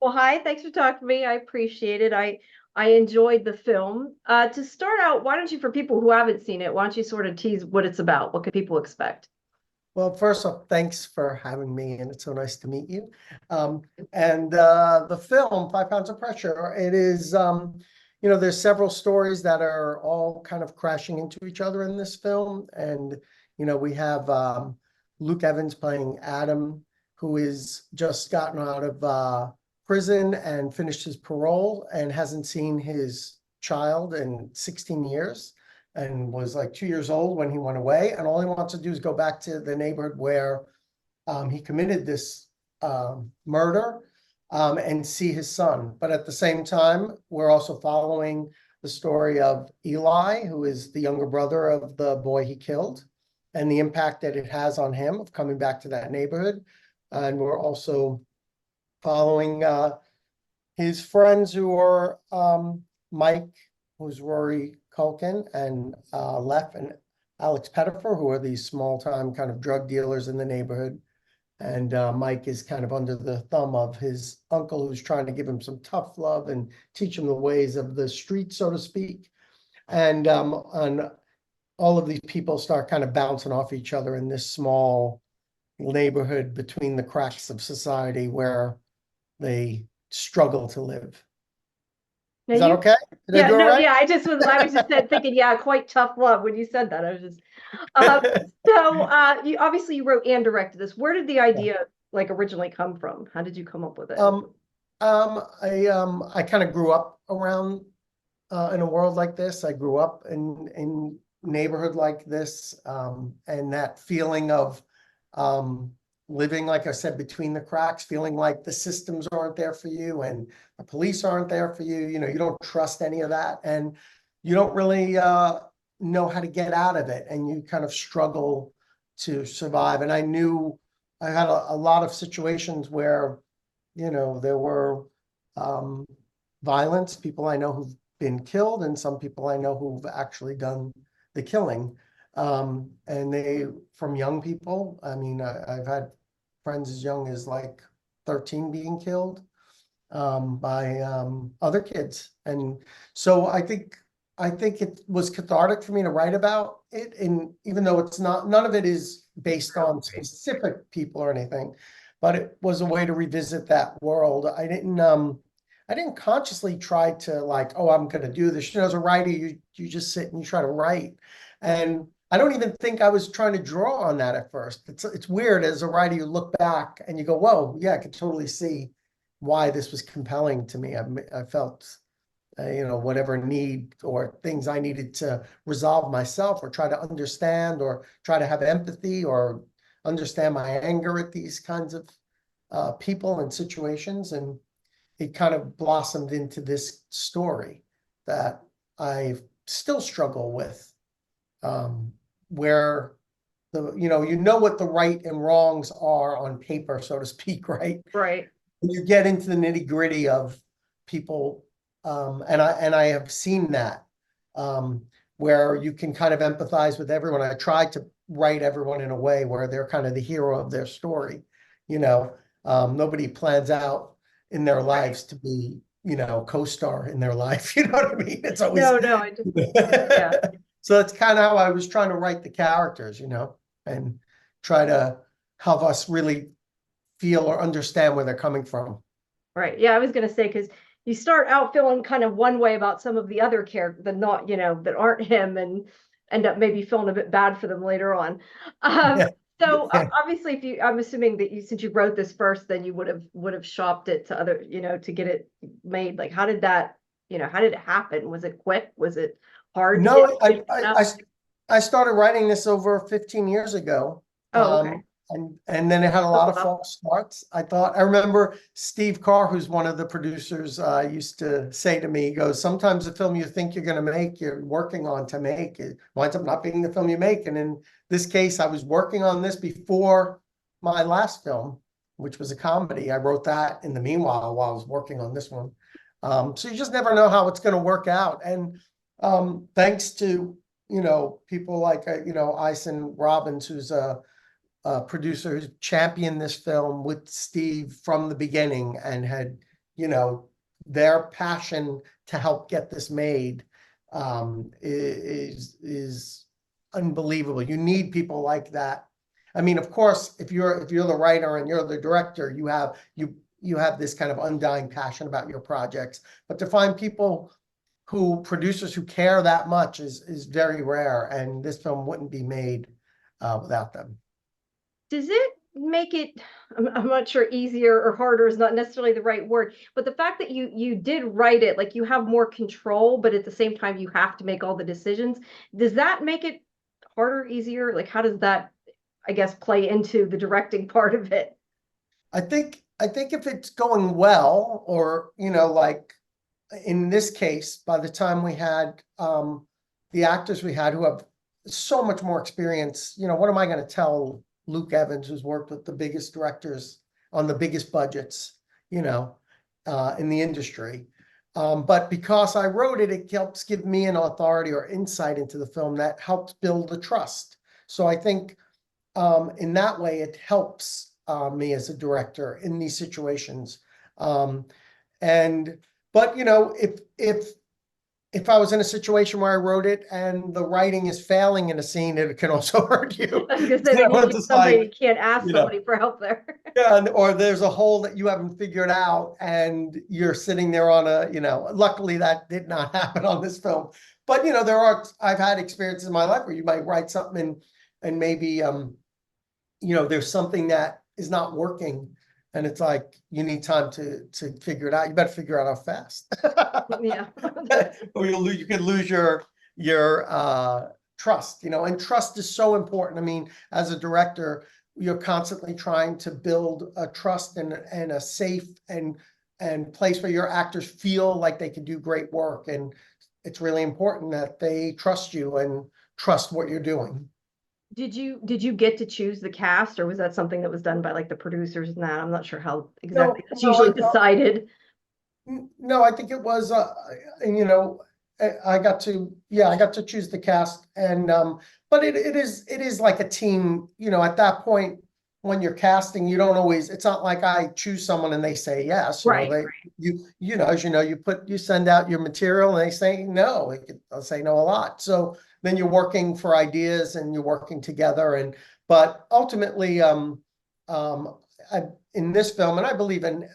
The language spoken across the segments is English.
Well, hi, thanks for talking to me. I appreciate it. I enjoyed the film. To start out, why don't you, for people who haven't seen it, why don't you sort of tease what it's about? What can people expect? Well, first off, thanks for having me, and it's so nice to meet you. And the film, 5 Pounds of Pressure, it is, there's several stories that are all kind of crashing into each other in this film. And, we have Luke Evans playing Adam, who is just gotten out of prison and finished his parole and hasn't seen his child in 16 years and was like 2 years old when he went away. And all he wants to do is go back to the neighborhood where he committed this murder and see his son. But at the same time, we're also following the story of Eli, who is the younger brother of the boy he killed, and the impact that it has on him of coming back to that neighborhood. And we're also following his friends who are Mike, who's Rory Culkin, and Lef and Alex Pettifer, who are these small-time kind of drug dealers in the neighborhood. And Mike is kind of under the thumb of his uncle, who's trying to give him some tough love and teach him the ways of the street, so to speak. And all of these people start kind of bouncing off each other in this small neighborhood between the cracks of society where they struggle to live. Now Is that you, okay? Did I yeah, do it no, right? yeah, I was just thinking, yeah, quite tough love when you said that. I was just, uh, you obviously you wrote and directed this. Where did the idea like originally come from? How did you come up with it? Um, I kind of grew up around in a world like this. I grew up in neighborhood like this, and that feeling of um, living, like I said, between the cracks, feeling like the systems aren't there for you and the police aren't there for you. You don't trust any of that, and you don't really know how to get out of it, and you kind of struggle to survive. And I knew I had a lot of situations where there were um, violence, people I know who've been killed, and some people I know who've actually done the killing. And they, from young people, I mean, I've had friends as young as like 13 being killed by other kids. And so I think it was cathartic for me to write about it. And even though it's not, none of it is based on specific people or anything, but it was a way to revisit that world. I didn't consciously try to like, oh, I'm going to do this. As a writer, you just sit and you try to write. And I don't even think I was trying to draw on that at first. It's weird as a writer, you look back and you go, whoa, yeah, I could totally see why this was compelling to me. I felt whatever need or things I needed to resolve myself or try to understand or try to have empathy or understand my anger at these kinds of people and situations. And it kind of blossomed into this story that I still struggle with, where what the right and wrongs are on paper, so to speak, right? Right. When you get into the nitty gritty of people, and I have seen that, where you can kind of empathize with everyone. I tried to write everyone in a way where they're kind of the hero of their story. Nobody plans out in their Right. lives to be, co-star in their life. You know what I mean? It's always No, no, I just, yeah. so that's kind of how I was trying to write the characters, and try to have us really feel or understand where they're coming from. Right. Yeah, I was gonna say because you start out feeling kind of one way about some of the other characters that not, that aren't him and end up maybe feeling a bit bad for them later on. Um, Yeah. so obviously if I'm assuming that since you wrote this first, then you would have shopped it to other, to get it made. Like how did it happen? Was it quick? Was it hard to No, get enough? I started writing this over 15 years ago. Oh, okay. And then it had a Oh, lot of wow. false starts. I remember Steve Carr, who's one of the producers, used to say to me, he goes, sometimes the film you think you're going to make, you're working on to make, it winds up not being the film you make. And in this case, I was working on this before my last film, which was a comedy. I wrote that in the meanwhile while I was working on this one. So you just never know how it's going to work out. And thanks to, people like, Ison Robbins, who's a producer who's championed this film with Steve from the beginning and had, you know, their passion to help get this made is unbelievable. You need people like that. I mean, of course, if you're the writer and you're the director, you have this kind of undying passion about your projects. But to find people producers who care that much is very rare, and this film wouldn't be made without them. Does it make it, I'm not sure easier or harder is not necessarily the right word, but the fact that you did write it, like you have more control, but at the same time you have to make all the decisions. Does that make it harder, easier? Like how does that, I guess, play into the directing part of it? I think if it's going well, or like in this case, by the time we had the actors we had who have so much more experience, what am I going to tell Luke Evans, who's worked with the biggest directors on the biggest budgets, in the industry. But because I wrote it, it helps give me an authority or insight into the film that helps build the trust. So I think in that way, it helps me as a director in these situations. But if I was in a situation where I wrote it and the writing is failing in a scene, it can also hurt you. I was gonna say, when you get somebody, you can't ask somebody for help there. Yeah, or there's a hole that you haven't figured out and you're sitting there on luckily that did not happen on this film. But I've had experiences in my life where you might write something and maybe there's something that is not working, and it's like you need time to figure it out. You better figure out how fast. Yeah. Or you could lose your trust, and trust is so important. I mean, as a director, you're constantly trying to build a trust and a safe and place where your actors feel like they can do great work. And it's really important that they trust you and trust what you're doing. Did you get to choose the cast, or was that something that was done by like the producers and that? I'm not sure how exactly that's usually decided. No, I think it was, I got to choose the cast, and but it is like a team. At that point when you're casting, you don't always. It's not like I choose someone and they say yes. Right. As you send out your material and they say no. They'll say no a lot. So then you're working for ideas and you're working together. But ultimately, in this film, and I believe in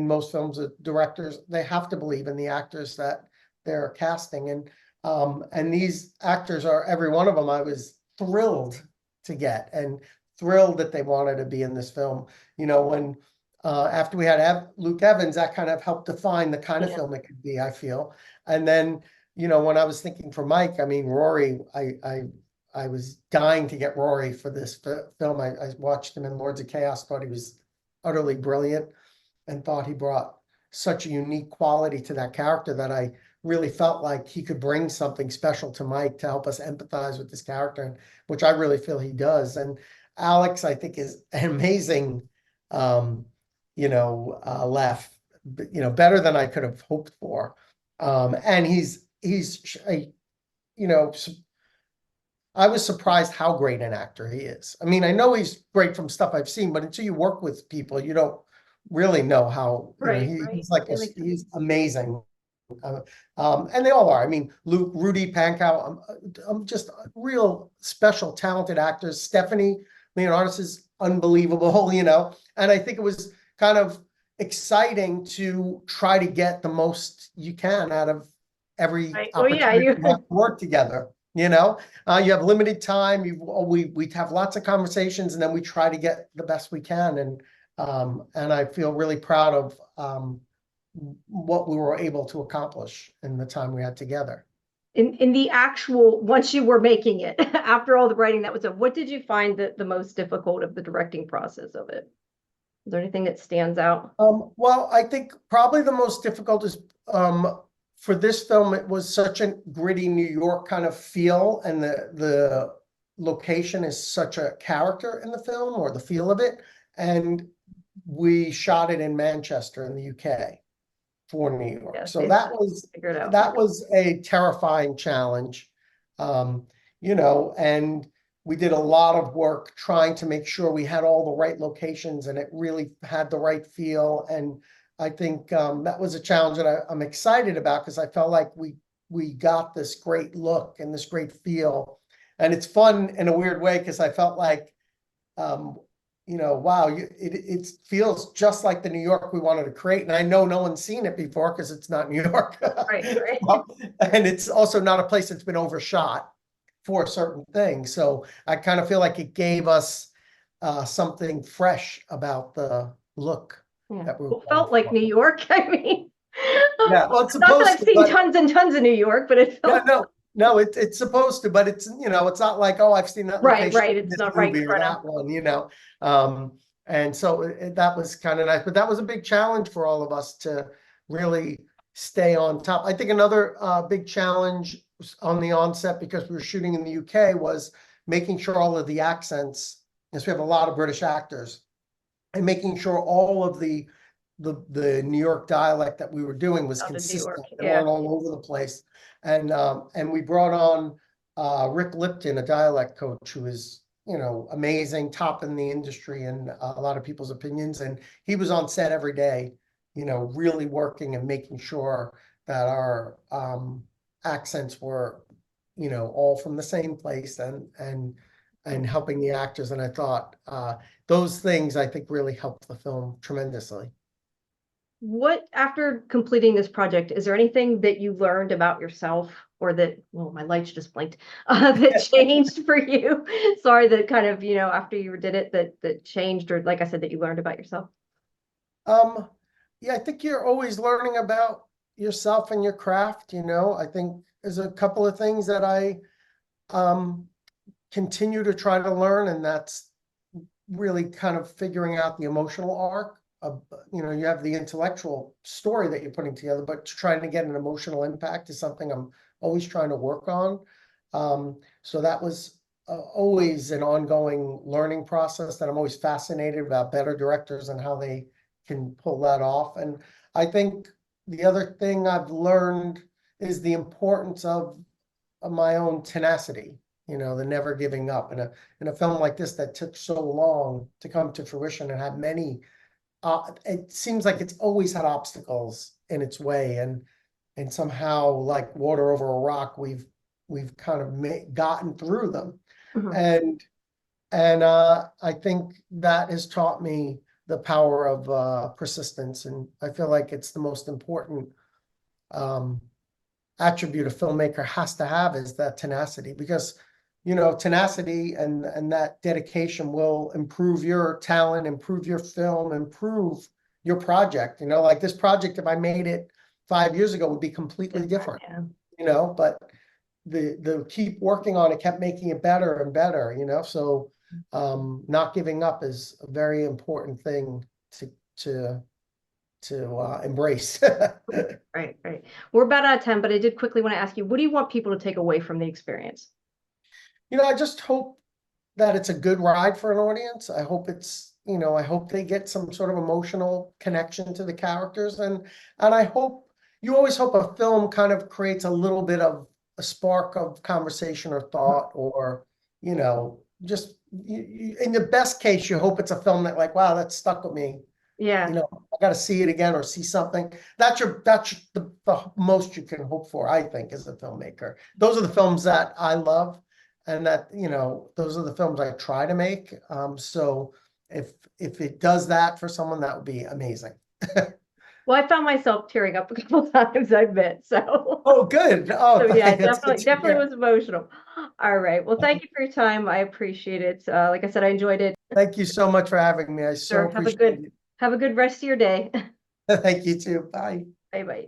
most films, directors, they have to believe in the actors that they're casting, and these actors are, every one of them, I was thrilled to get, and thrilled that they wanted to be in this film. When after we had Luke Evans, that kind of helped define the kind of film it could be, I feel. And then when I was thinking for Mike, I mean, Rory, I was dying to get Rory for this film. I watched him in Lords of Chaos, thought he was utterly brilliant, and thought he brought such a unique quality to that character that I really felt like he could bring something special to Mike to help us empathize with this character, which I really feel he does. And Alex, I think, is an amazing, left, better than I could have hoped for. And he's I was surprised how great an actor he is. I mean, I know he's great from stuff I've seen, but until you work with people, you don't really know how. He's like he's amazing. And they all are. I mean, Rudy Pankow, I'm just real special, talented actors. Stephanie Leonardis is unbelievable, And I think it was kind of exciting to try to get the most you can out of every opportunity you have to work together. You have limited time. We have lots of conversations, and then we try to get the best we can. And I feel really proud of what we were able to accomplish in the time we had together. In the actual, once you were making it, after all the writing that was done, what did you find the most difficult of the directing process of it? Is there anything that stands out? Well, I think probably the most difficult is for this film, it was such a gritty New York kind of feel, and the location is such a character in the film, or the feel of it. And we shot it in Manchester in the UK for New York. Yes, so that was a terrifying challenge, and we did a lot of work trying to make sure we had all the right locations and it really had the right feel. And I think that was a challenge that I'm excited about, because I felt like we got this great look and this great feel. And it's fun in a weird way, because I felt like, wow, it feels just like the New York we wanted to create. And I know no one's seen it before, because it's not New York. Right, right. And it's also not a place that's been overshot for certain things. So I kind of feel like it gave us something fresh about the look Yeah. that we were Well, going felt like for. New York. I mean, Yeah, well, it's not that supposed I've to, seen but tons and tons of New York, but it yeah, felt no, it's supposed to, but it's, it's not like, oh, I've seen that right, location right. in It's this not right in movie or front of. that one. And so that was kind of nice, but that was a big challenge for all of us to really stay on top. I think another big challenge on the onset, because we were shooting in the UK, was making sure all of the accents, because we have a lot of British actors, and making sure all of the New York dialect that we were doing was Out of New York. consistent and Yeah. weren't all over the place. And we brought on Rick Lipton, a dialect coach, who is, amazing, top in the industry and a lot of people's opinions. And he was on set every day, really working and making sure that our accents were, all from the same place, and helping the actors. And I thought those things, I think, really helped the film tremendously. What, after completing this project, is there anything that you learned about yourself, or that, well, my lights just blinked, that changed for you? Sorry, that kind of, after you did it, that changed, or like I said, that you learned about yourself? Yeah, I think you're always learning about yourself and your craft. I think there's a couple of things that I um, continue to try to learn, and that's really kind of figuring out the emotional arc of, you have the intellectual story that you're putting together, but trying to get an emotional impact is something I'm always trying to work on. So that was always an ongoing learning process that I'm always fascinated about, better directors and how they can pull that off. And I think the other thing I've learned is the importance of my own tenacity, the never giving up. In a film like this that took so long to come to fruition and had many, it seems like it's always had obstacles in its way, and somehow, like water over a rock, we've kind of gotten through them. Mhm. And I think that has taught me the power of persistence, and I feel like it's the most important um, attribute a filmmaker has to have, is that tenacity, because tenacity and that dedication will improve your talent, improve your film, improve your project. Like this project, if I made it 5 years ago, would be completely different. Yeah. But the keep working on it kept making it better and better. So not giving up is a very important thing to embrace. Right, right. We're about out of time, but I did quickly want to ask you, what do you want people to take away from the experience? I just hope that it's a good ride for an audience. I hope I hope they get some sort of emotional connection to the characters. And I hope, you always hope a film kind of creates a little bit of a spark of conversation or thought, or, just in the best case, you hope it's a film that, like, wow, that stuck with me. Yeah. I got to see it again or see something. That's the most you can hope for, I think, as a filmmaker. Those are the films that I love, and that, those are the films I try to make. So if it does that for someone, that would be amazing. Well, I found myself tearing up a couple times, I admit. So, Oh, good. Oh, so yeah, that's good to definitely hear. was emotional. All right. Well, thank you for your time. I appreciate it. Like I said, I enjoyed it. Thank you so much for having me. I so Sure. appreciate Have a good rest of your day. it. Thank you too. Bye. Bye bye.